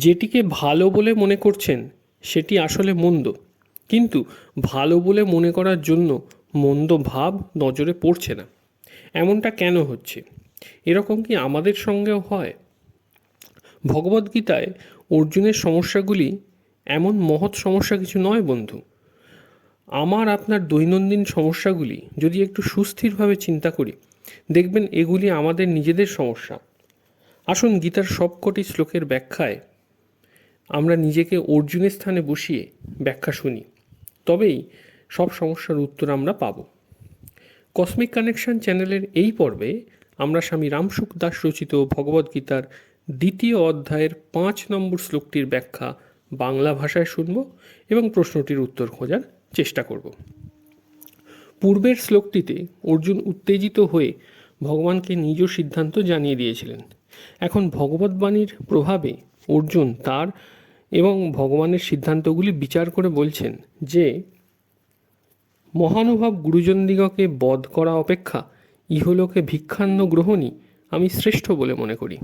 যেটিকে ভালো বলে মনে করছেন সেটি আসলে মন্দ, কিন্তু ভালো বলে মনে করার জন্য মন্দ ভাব নজরে পড়ছে না। এমনটা কেন হচ্ছে? এরকম কি আমাদের সঙ্গেও হয়? ভগবদ্গীতায় অর্জুনের সমস্যাগুলি এমন মহৎ সমস্যা কিছু নয় বন্ধু। আমার আপনার দৈনন্দিন সমস্যাগুলি যদি একটু সুস্থিরভাবে চিন্তা করি, দেখবেন এগুলি আমাদের নিজেদের সমস্যা। আসুন গীতার সবকটি শ্লোকের ব্যাখ্যায় আমরা নিজেকে অর্জুনের স্থানে বসিয়ে ব্যাখ্যা শুনি, তবেই সব সমস্যার উত্তর আমরা পাব। কসমিক কানেকশন চ্যানেলের এই পর্বে আমরা স্বামী রামসুখ দাস রচিত ভগবদ্গীতার 2য় অধ্যায়ের 5 নম্বর শ্লোকটির ব্যাখ্যা বাংলা ভাষায় শুনব এবং প্রশ্নটির উত্তর খোঁজার চেষ্টা করব। পূর্বের শ্লোকটিতে অর্জুন উত্তেজিত হয়ে ভগবানকে নিজ সিদ্ধান্ত জানিয়ে দিয়েছিলেন। এখন ভগবদ্বাণীর প্রভাবে অর্জুন তার এবং ভগবানের সিদ্ধান্তগুলি বিচার করে বলছেন যে মহানুভব গুরুজনদিগকে বধ করা অপেক্ষা ইহলোকে ভিক্ষান্ন গ্রহণই আমি শ্রেষ্ঠ বলে মনে করি।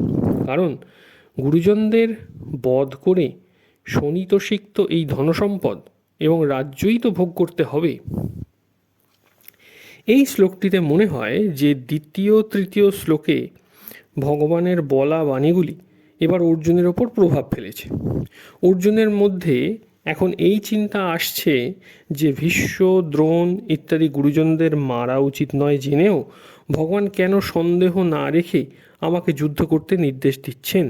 কারণ গুরুজনদের বধ করে শোণিতসিক্ত এই ধনসম্পদ এবং রাজ্যই তো ভোগ করতে হবে। এই শ্লোকটিতে মনে হয় যে দ্বিতীয় তৃতীয় শ্লোকে ভগবানের বলা বাণীগুলি এবার অর্জুনের ওপর প্রভাব ফেলেছে। অর্জুনের মধ্যে এখন এই চিন্তা আসছে যে ভীষ্ম, দ্রোণ ইত্যাদি গুরুজনদের মারা উচিত নয় জেনেও ভগবান কেন সন্দেহ না রেখে আমাকে যুদ্ধ করতে নির্দেশ দিচ্ছেন।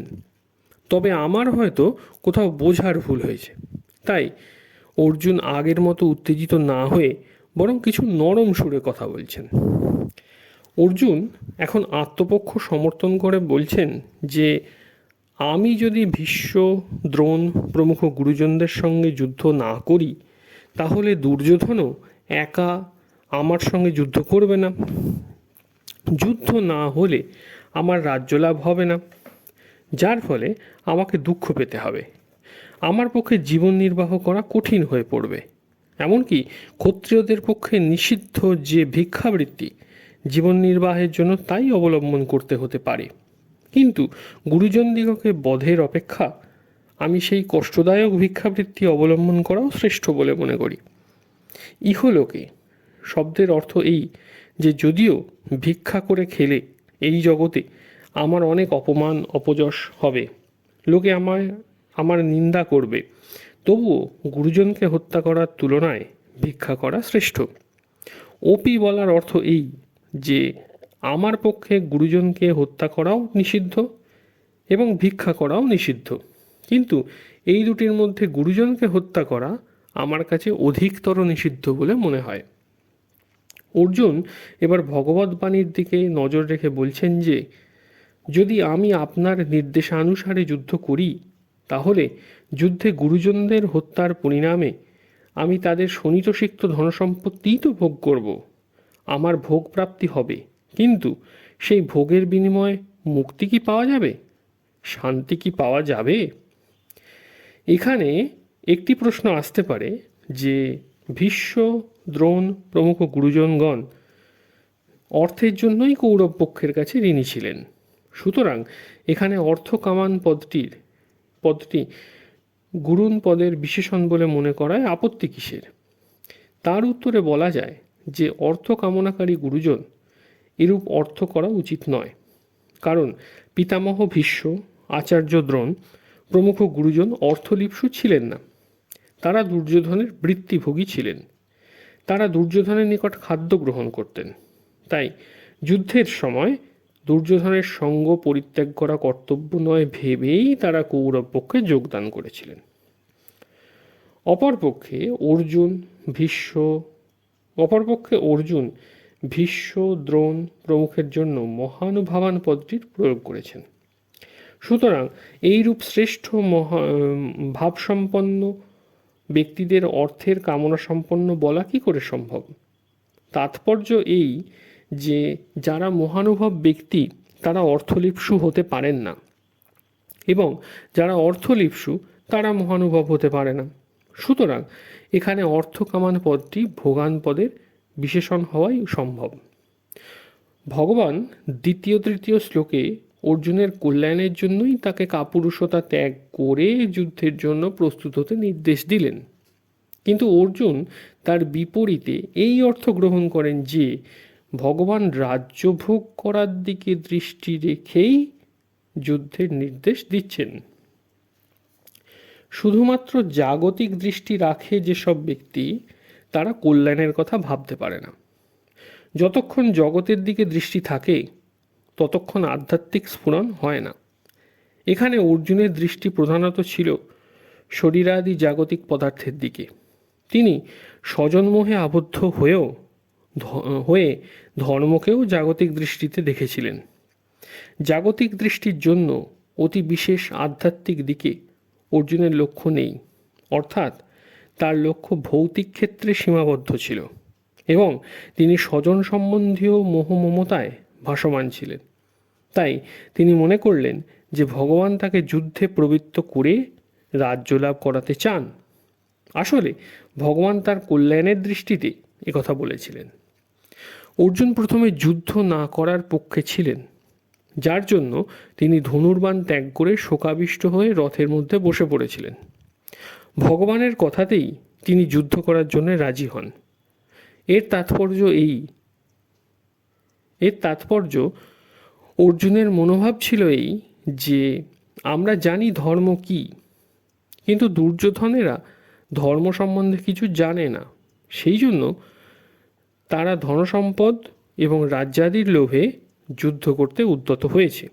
তবে আমার হয়তো কোথাও বোঝার ভুল হয়েছে। তাই অর্জুন আগের মতো উত্তেজিত না হয়ে বরং কিছু নরম সুরে কথা বলছেন। অর্জুন এখন আত্মপক্ষ সমর্থন করে বলছেন যে আমি যদি ভীষ্ম, দ্রোণ প্রমুখ গুরুজনদের সঙ্গে যুদ্ধ না করি, তাহলে দুর্যোধনও একা আমার সঙ্গে যুদ্ধ করবে না। যুদ্ধ না হলে আমার রাজ্য লাভ হবে না, যার ফলে আমাকে দুঃখ পেতে হবে। আমার পক্ষে জীবন নির্বাহ করা কঠিন হয়ে পড়বে। এমনকি ক্ষত্রিয়দের পক্ষে নিষিদ্ধ যে ভিক্ষাবৃত্তি, জীবন নির্বাহের জন্য তাই অবলম্বন করতে হতে পারে। কিন্তু গুরুজনদিগকে বধের অপেক্ষা আমি সেই কষ্টদায়ক ভিক্ষাবৃত্তি অবলম্বন করাও শ্রেষ্ঠ বলে মনে করি। ইহলোকে শব্দের অর্থ এই যে যদিও ভিক্ষা করে খেলে এই জগতে আমার অনেক অপমান অপযশ হবে, লোকে আমার নিন্দা করবে, তবুও গুরুজনকে হত্যা করার তুলনায় ভিক্ষা করা শ্রেষ্ঠ। ওপি বলার অর্থ এই যে আমার পক্ষে গুরুজনকে হত্যা করাও নিষিদ্ধ এবং ভিক্ষা করাও নিষিদ্ধ, কিন্তু এই দুটির মধ্যে গুরুজনকে হত্যা করা আমার কাছে অধিকতর নিষিদ্ধ বলে মনে হয়। অর্জুন এবার ভগবদ্বাণীর দিকে নজর রেখে বলছেন যে যদি আমি আপনার নির্দেশানুসারে যুদ্ধ করি, তাহলে যুদ্ধে গুরুজনদের হত্যার পরিণামে আমি তাদের শোণিতসিক্ত ধনসম্পত্তিই তো ভোগ করব। আমার ভোগ প্রাপ্তি হবে, কিন্তু সেই ভোগের বিনিময়ে মুক্তি কি পাওয়া যাবে? শান্তি কি পাওয়া যাবে? এখানে একটি প্রশ্ন আসতে পারে যে ভীষ্ম, দ্রোণ প্রমুখ গুরুজনগণ অর্থের জন্যই কৌরব পক্ষের কাছে ঋণী ছিলেন। সুতরাং এখানে অর্থ কামান পদটি গুরুন পদের বিশেষণ বলে মনে করায় আপত্তি কিসের? তার উত্তরে বলা যায় যে অর্থ কামনাকারী গুরুজন এরূপ অর্থ করা উচিত নয়। কারণ পিতামহ ভীষ্ম, আচার্য দ্রোণ প্রমুখ গুরুজন অর্থলিপ্সু ছিলেন না। তারা দুর্যোধনের বৃত্তিভোগী ছিলেন। তারা দুর্যোধনের নিকট খাদ্য গ্রহণ করতেন। তাই যুদ্ধের সময় দুর্যোধনের সঙ্গ পরিত্যাগ করা কর্তব্য নয় ভেবেই তারা কৌরব পক্ষে যোগদান করেছিলেন। অপরপক্ষে অর্জুন ভীষ্ম, দ্রোণ প্রমুখের জন্য মহানুভাবান পদটির প্রয়োগ করেছেন। সুতরাং এইরূপ শ্রেষ্ঠ ভাবসম্পন্ন ব্যক্তিদের অর্থের কামনা সম্পন্ন বলা কি করে সম্ভব? তাৎপর্য এই যে যারা মহানুভব ব্যক্তি তারা অর্থলিপ্সু হতে পারেন না, এবং যারা অর্থলিপ্সু তারা মহানুভব হতে পারে না। সুতরাং এখানে অর্থ কামান পদটি ভোগান পদের বিশেষণ হওয়াই সম্ভব। ভগবান দ্বিতীয় তৃতীয় শ্লোকে অর্জুনের কল্যাণের জন্যই তাকে কাপুরুষতা ত্যাগ করে যুদ্ধের জন্য প্রস্তুত হতে নির্দেশ দিলেন। কিন্তু অর্জুন তার বিপরীতে এই অর্থ গ্রহণ করেন যে ভগবান রাজ্যভোগ করার দিকে দৃষ্টি রেখেই যুদ্ধের নির্দেশ দিচ্ছেন। শুধুমাত্র জাগতিক দৃষ্টি রাখে যেসব ব্যক্তি, তারা কল্যাণের কথা ভাবতে পারে না। যতক্ষণ জগতের দিকে দৃষ্টি থাকে ততক্ষণ আধ্যাত্মিক স্ফুরণ হয় না। এখানে অর্জুনের দৃষ্টি প্রধানত ছিল শরীরাদি জাগতিক পদার্থের দিকে। তিনি স্বজনমোহে আবদ্ধ হয়ে ধর্মকেও জাগতিক দৃষ্টিতে দেখেছিলেন। জাগতিক দৃষ্টির জন্য অতি বিশেষ আধ্যাত্মিক দিকে অর্জুনের লক্ষ্য নেই, অর্থাৎ তার লক্ষ্য ভৌতিক ক্ষেত্রে সীমাবদ্ধ ছিল এবং তিনি স্বজন সম্বন্ধীয় মোহমমতায় ভাসমান ছিলেন। তাই তিনি মনে করলেন যে ভগবান তাকে যুদ্ধে প্রবৃত্ত করে রাজ্য লাভ করাতে চান। আসলে ভগবান তার কল্যাণের দৃষ্টিতে একথা বলেছিলেন। অর্জুন প্রথমে যুদ্ধ না করার পক্ষে ছিলেন, যার জন্য তিনি ধনুর্বাণ ত্যাগ করে শোকাবিষ্ট হয়ে রথের মধ্যে বসে পড়েছিলেন। ভগবানের কথাতেই তিনি যুদ্ধ করার জন্য রাজি হন। এর তাৎপর্য অর্জুনের মনোভাব ছিল এই যে আমরা জানি ধর্ম কি, কিন্তু দুর্যোধনেরা ধর্ম সম্বন্ধে কিছু জানে না। সেই জন্য তারা ধনসম্পদ এবং রাজ্যাদির লোভে যুদ্ধ করতে উদ্যত হয়েছে।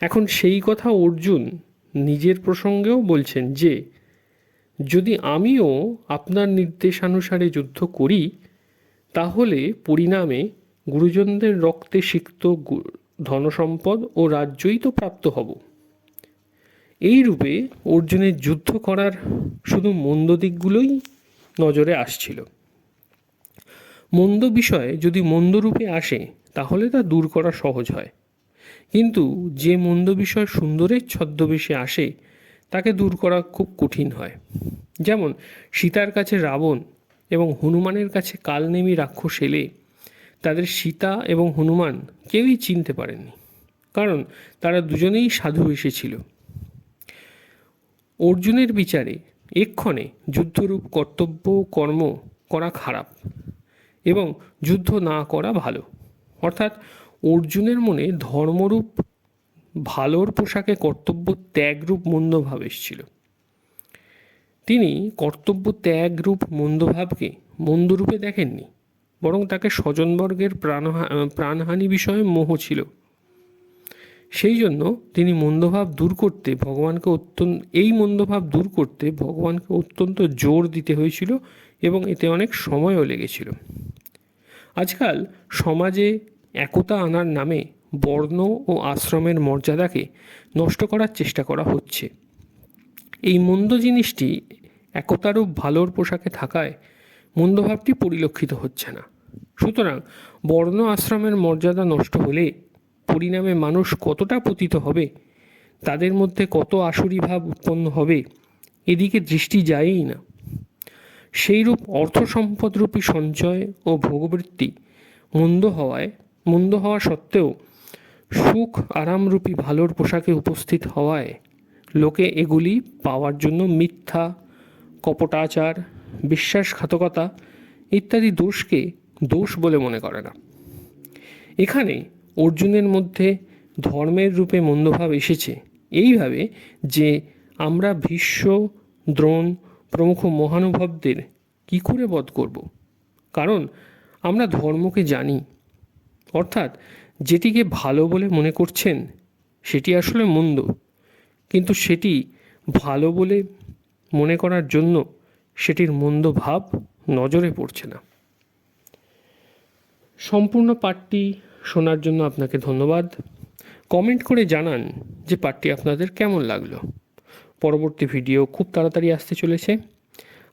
এখন সেই কথা অর্জুন নিজের প্রসঙ্গেও বলছেন যে যদি আমিও আপনার নির্দেশানুসারে যুদ্ধ করি, তাহলে পরিণামে গুরুজনদের রক্তে সিক্ত ধনসম্পদ ও রাজ্যই তো প্রাপ্ত হব। এই রূপে অর্জুনের যুদ্ধ করার শুধু মন্দ দিকগুলোই নজরে আসছিল। মন্দ বিষয় যদি মন্দ রূপে আসে তাহলে তা দূর করা সহজ হয়, কিন্তু যে মন্দ বিষয় সুন্দরের ছদ্মবেশে আসে তাকে দূর করা খুব কঠিন হয়। যেমন সীতার কাছে রাবণ এবং হনুমানের কাছে কালনেমি রাক্ষস এলে তাদের সীতা এবং হনুমান কেউই চিনতে পারেননি, কারণ তারা দুজনেই সাধু এসেছিল। অর্জুনের বিচারে এক্ষণে যুদ্ধরূপ কর্তব্য কর্ম করা খারাপ এবং যুদ্ধ না করা ভালো। অর্থাৎ অর্জুনের মনে ধর্মরূপ ভালোর পোশাকে কর্তব্য ত্যাগরূপ মন্দভাব এসেছিল। তিনি কর্তব্য ত্যাগরূপ মন্দভাবকে মন্দরূপে দেখেননি, বরং তাকে স্বজনবর্গের প্রাণহানি বিষয়ে মোহ ছিল। সেই জন্য তিনি মন্দভাব দূর করতে ভগবানকে অত্যন্ত জোর দিতে হয়েছিল এবং এতে অনেক সময়ও লেগেছিল। আজকাল সমাজে একতা আনার নামে বর্ণ ও আশ্রমের মর্যাদাকে নষ্ট করার চেষ্টা করা হচ্ছে। এই মন্দ জিনিসটি একতারূপ ভালোর পোশাকে থাকায় মন্দভাবটি পরিলক্ষিত হচ্ছে না। সুতরাং বর্ণ আশ্রমের মর্যাদা নষ্ট হলে পরিণামে মানুষ কতটা পতিত হবে, তাদের মধ্যে কত আসুরি ভাব উৎপন্ন হবে, এদিকে দৃষ্টি যায়ই না। সেইরূপ অর্থ সম্পদরূপী সঞ্চয় ও ভোগবৃত্তি মন্দ হওয়া সত্ত্বেও সুখ আরামরূপী ভালোর পোশাকে উপস্থিত হওয়ায় লোকে এগুলি পাওয়ার জন্য মিথ্যা, কপটাচার, বিশ্বাসঘাতকতা ইত্যাদি দোষকে দোষ বলে মনে করে না। এখানে অর্জুনের মধ্যে ধর্মের রূপে মন্দভাব এসেছে এইভাবে যে আমরা ভীষ্ম, দ্রোণ প্রমুখ মহানুভবদের কী করে বধ করব? কারণ আমরা ধর্মকে জানি, অর্থাৎ যেটিকে ভালো বলে মনে করছেন সেটি আসলে মন্দ, কিন্তু সেটি ভালো বলে মনে করার জন্য সেটির মন্দ ভাব নজরে পড়ছে না। সম্পূর্ণ পাঠটি শোনার জন্য আপনাকে ধন্যবাদ। কমেন্ট করে জানান যে পাঠটি আপনাদের কেমন লাগলো। পরবর্তী ভিডিও খুব তাড়াতাড়ি আসতে চলেছে।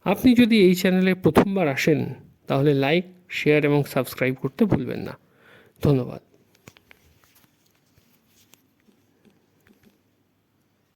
আপনি যদি এই চ্যানেলে প্রথমবার আসেন তাহলে লাইক, শেয়ার এবং সাবস্ক্রাইব করতে ভুলবেন না। ধন্যবাদ।